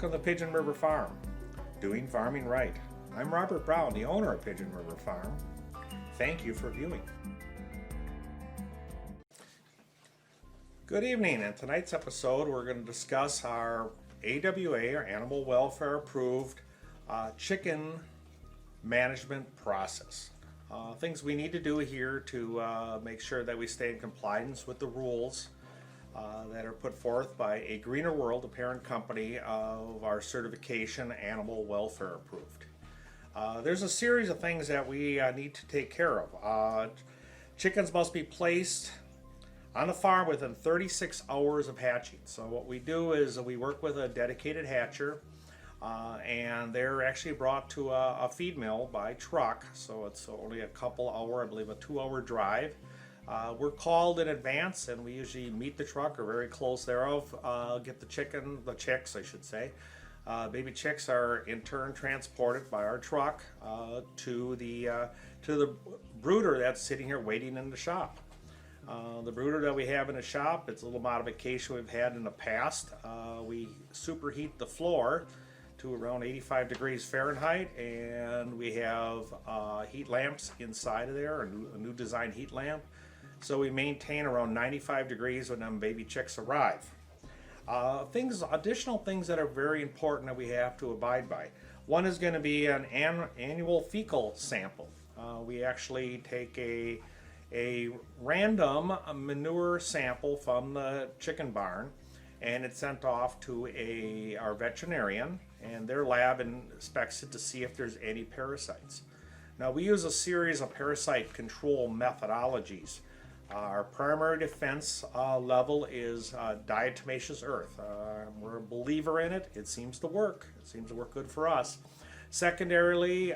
Welcome to Pigeon River Farm, doing farming right. I'm Robert Brown, the owner of Pigeon River Farm. Thank you for viewing. Good evening. In tonight's episode, we're going to discuss our AWA, or Animal Welfare Approved, chicken management process. Things we need to do here to make sure that we stay in compliance with the rules that are put forth by A Greener World, the parent company of our certification, Animal Welfare Approved. There's a series of things that we need to take care of. Chickens must be placed on the farm within 36 hours of hatching. So what we do is we work with a dedicated hatcher, and they're actually brought to a feed mill by truck. So it's only a couple hour, I believe a 2-hour drive. We're called in advance, and we usually meet the truck or very close thereof, get the chicks I should say. Baby chicks are in turn transported by our truck to the brooder that's sitting here waiting in the shop. The brooder that we have in the shop, it's a little modification we've had in the past. We superheat the floor to around 85 degrees Fahrenheit, and we have heat lamps inside of there, a new design heat lamp. So we maintain around 95 degrees when them baby chicks arrive. Additional things that are very important that we have to abide by. One is going to be an annual fecal sample. We actually take a random manure sample from the chicken barn, and it's sent off to our veterinarian, and their lab inspects it to see if there's any parasites. Now, we use a series of parasite control methodologies. Our primary defense level is diatomaceous earth. We're a believer in it. It seems to work. It seems to work good for us. Secondarily,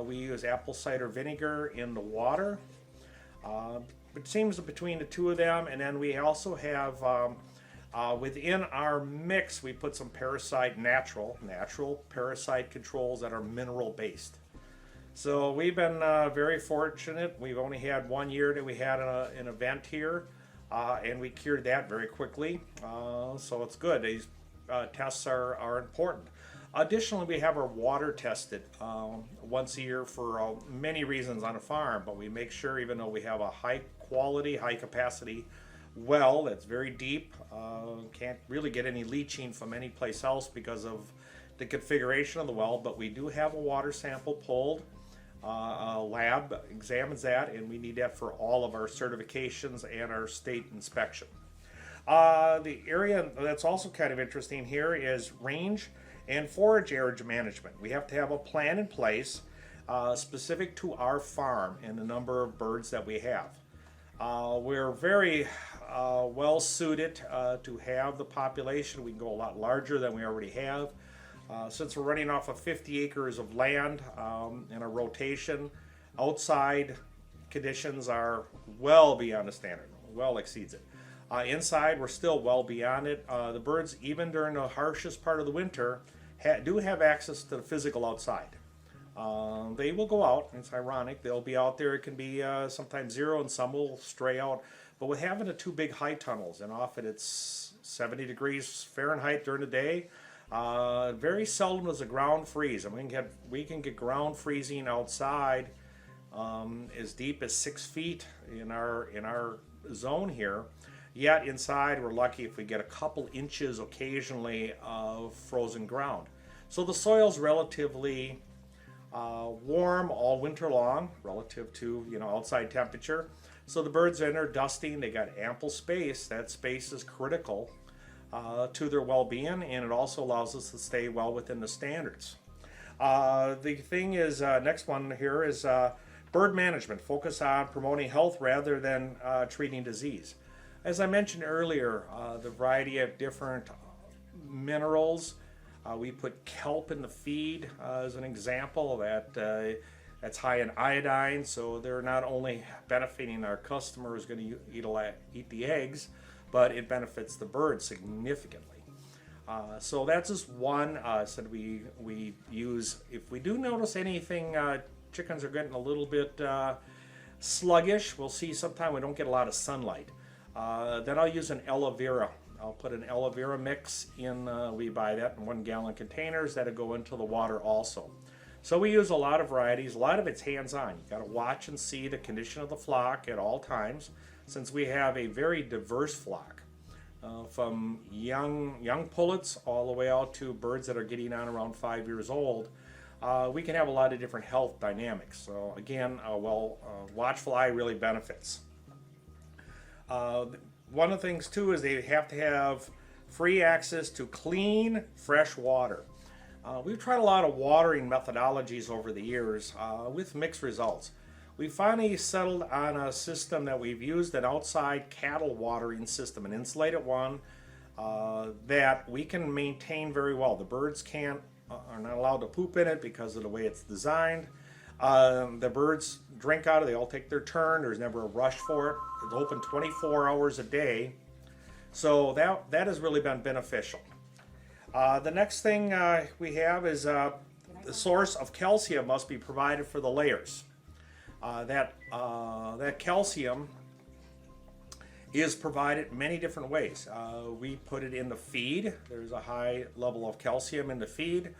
we use apple cider vinegar in the water. It seems between the two of them, and then we also have within our mix, we put some natural parasite controls that are mineral based. So we've been very fortunate. We've only had 1 year that we had an event here, and we cured that very quickly. So it's good. These tests are important. Additionally, we have our water tested once a year for many reasons on a farm, but we make sure, even though we have a high quality, high capacity well that's very deep, can't really get any leaching from any place else because of the configuration of the well, but we do have a water sample pulled. A lab examines that, and we need that for all of our certifications and our state inspection. The area that's also kind of interesting here is range and forage area management. We have to have a plan in place specific to our farm and the number of birds that we have. We're very well suited to have the population. We can go a lot larger than we already have. Since we're running off of 50 acres of land in a rotation, outside conditions are well beyond the standard, well exceeds it. Inside, we're still well beyond it. The birds, even during the harshest part of the winter, do have access to the physical outside. They will go out. It's ironic. They'll be out there. It can be sometimes 0 and some will stray out. But with having the 2 big high tunnels, and often it's 70 degrees Fahrenheit during the day, very seldom does the ground freeze. And we can get ground freezing outside as deep as 6 feet in our zone here. Yet inside, we're lucky if we get a couple inches occasionally of frozen ground. So the soil's relatively warm all winter long relative to outside temperature. So the birds are in there dusting. They got ample space. That space is critical to their well-being, and it also allows us to stay well within the standards. The thing is, next one here is bird management. Focus on promoting health rather than treating disease. As I mentioned earlier, the variety of different minerals. We put kelp in the feed as an example that's high in iodine, so they're not only benefiting our customers going to eat the eggs, but it benefits the bird significantly. So that's just one that we use. If we do notice anything, chickens are getting a little bit sluggish. We'll see sometime we don't get a lot of sunlight. Then I'll use an aloe vera I'll put an aloe vera mix in, we buy that in 1-gallon containers that'll go into the water also. So we use a lot of varieties. A lot of it's hands-on. You got to watch and see the condition of the flock at all times, since we have a very diverse flock, from young pullets all the way out to birds that are getting on around 5 years old. We can have a lot of different health dynamics. So again, watchful eye really benefits. One of the things too is they have to have free access to clean, fresh water. We've tried a lot of watering methodologies over the years with mixed results. We finally settled on a system that we've used, an outside cattle watering system, an insulated one that we can maintain very well. The birds are not allowed to poop in it because of the way it's designed. The birds drink out of it, they all take their turn, there's never a rush for it. It's open 24 hours a day, so that has really been beneficial. The next thing we have is the source of calcium must be provided for the layers. That calcium is provided many different ways. We put it in the feed. There's a high level of calcium in the feed.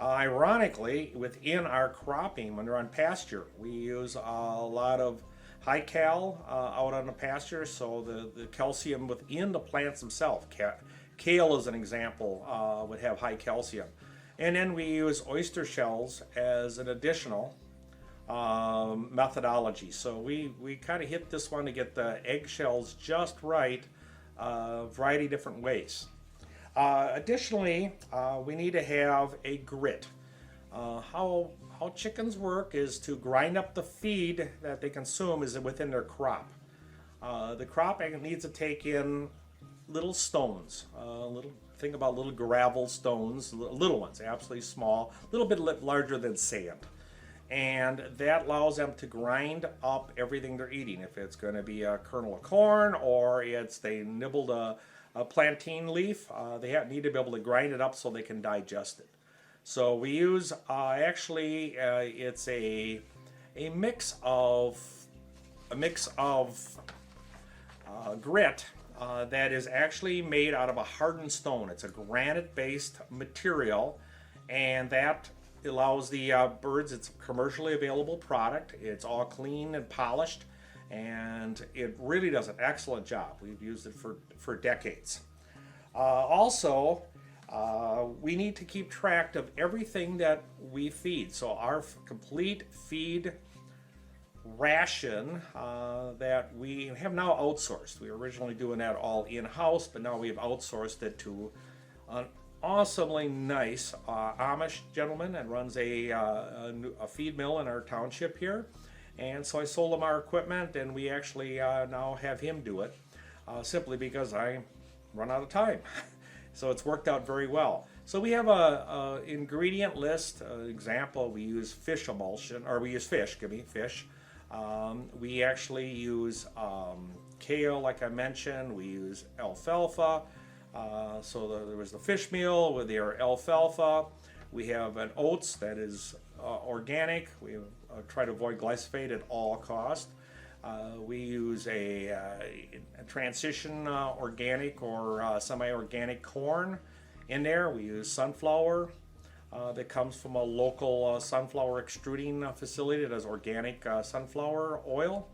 Ironically, within our cropping, when they're on pasture, we use a lot of high cal out on the pasture, so the calcium within the plants themselves. Kale, as an example, would have high calcium. And then we use oyster shells as an additional methodology. So we kind of hit this one to get the eggshells just right, variety of different ways. Additionally, we need to have a grit. How chickens work is to grind up the feed that they consume is within their crop. The crop needs to take in little stones, think about little gravel stones, little ones, absolutely small, a little bit larger than sand. And that allows them to grind up everything they're eating. If it's going to be a kernel of corn or they nibbled a plantain leaf, they need to be able to grind it up so they can digest it. So we use, it's a mix of grit that is actually made out of a hardened stone. It's a granite-based material, and that allows the birds, it's a commercially available product. It's all clean and polished, and it really does an excellent job. We've used it for decades. Also, we need to keep track of everything that we feed. So our complete feed ration that we have now outsourced. We were originally doing that all in-house, but now we've outsourced it to an awesomely nice Amish gentleman that runs a feed mill in our township here. And so I sold him our equipment, and we actually now have him do it, simply because I run out of time. So it's worked out very well. So we have a ingredient list. Example, we use fish emulsion, or we use fish. We actually use kale, like I mentioned. We use alfalfa. So there was the fish meal with their alfalfa. We have an oats that is organic. We try to avoid glyphosate at all costs. We use a transition organic or semi-organic corn in there. We use sunflower that comes from a local sunflower extruding facility that does organic sunflower oil.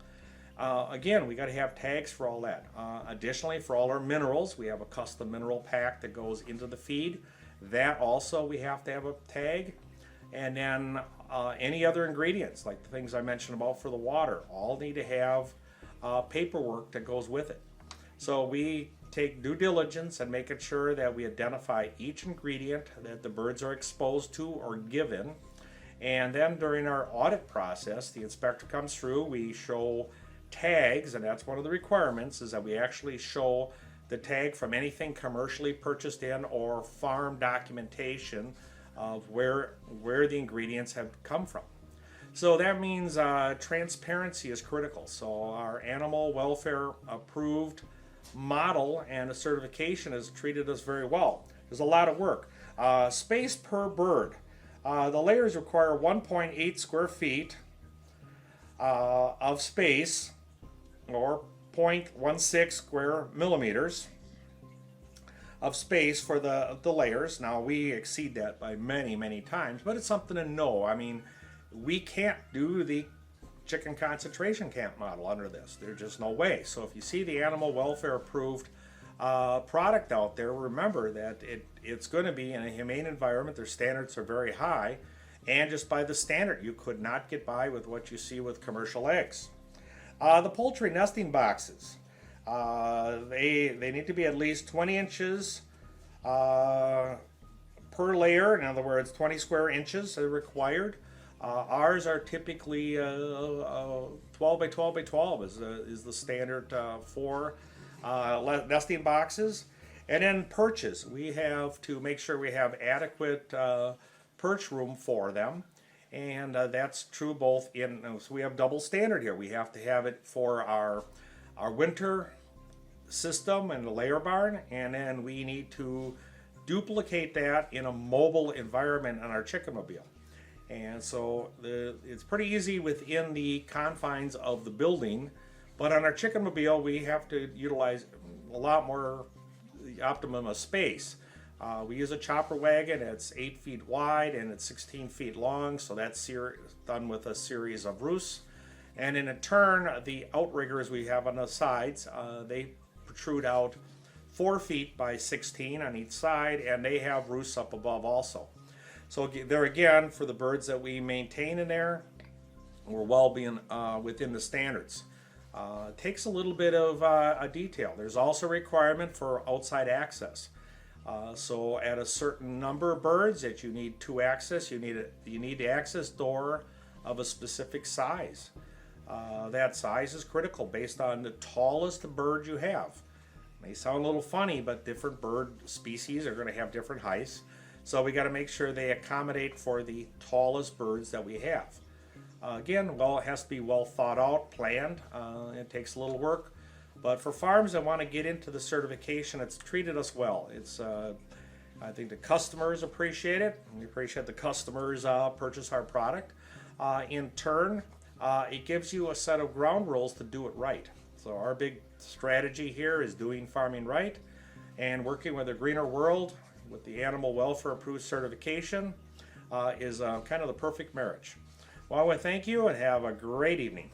Again, we got to have tags for all that. Additionally, for all our minerals, we have a custom mineral pack that goes into the feed. That also we have to have a tag. And then any other ingredients, like the things I mentioned about for the water, all need to have paperwork that goes with it. So we take due diligence and making sure that we identify each ingredient that the birds are exposed to or given. And then during our audit process, the inspector comes through, we show tags, and that's one of the requirements, is that we actually show the tag from anything commercially purchased in or farm documentation of where the ingredients have come from. So that means transparency is critical. So our animal welfare approved model and a certification has treated us very well. There's a lot of work. Space per bird. The layers require 1.8 square feet of space, or 0.16 square millimeters. of space for the layers. Now we exceed that by many times, but it's something to know. I mean, we can't do the chicken concentration camp model under this. There's just no way. So if you see the animal welfare approved product out there, remember that it's going to be in a humane environment. Their standards are very high, and just by the standard, you could not get by with what you see with commercial eggs. The poultry nesting boxes, they need to be at least 20 inches per layer. In other words, 20 square inches are required. Ours are typically 12 by 12 by 12 is the standard for nesting boxes. And then perches, we have to make sure we have adequate perch room for them. And that's true both so we have double standard here. We have to have it for our winter system and the layer barn, and then we need to duplicate that in a mobile environment on our chicken mobile. And so it's pretty easy within the confines of the building, but on our chicken mobile we have to utilize a lot more optimum of space. We use a chopper wagon. It's 8 feet wide and it's 16 feet long, so that's done with a series of roosts. And in turn, the outriggers we have on the sides, they protrude out 4 feet by 16 on each side, and they have roosts up above also. So there again, for the birds that we maintain in there, we're well being within the standards. It takes a little bit of a detail. There's also a requirement for outside access. So at a certain number of birds that you need to access, you need the access door of a specific size. That size is critical based on the tallest bird you have. It may sound a little funny, but different bird species are going to have different heights. So we got to make sure they accommodate for the tallest birds that we have. Again, well, it has to be well thought out, planned. It takes a little work. But for farms that want to get into the certification, it's treated us well. I think the customers appreciate it. We appreciate the customers purchase our product. In turn, it gives you a set of ground rules to do it right. So our big strategy here is doing farming right and working with a greener world with the animal welfare approved certification is kind of the perfect marriage. Well, I want to thank you and have a great evening.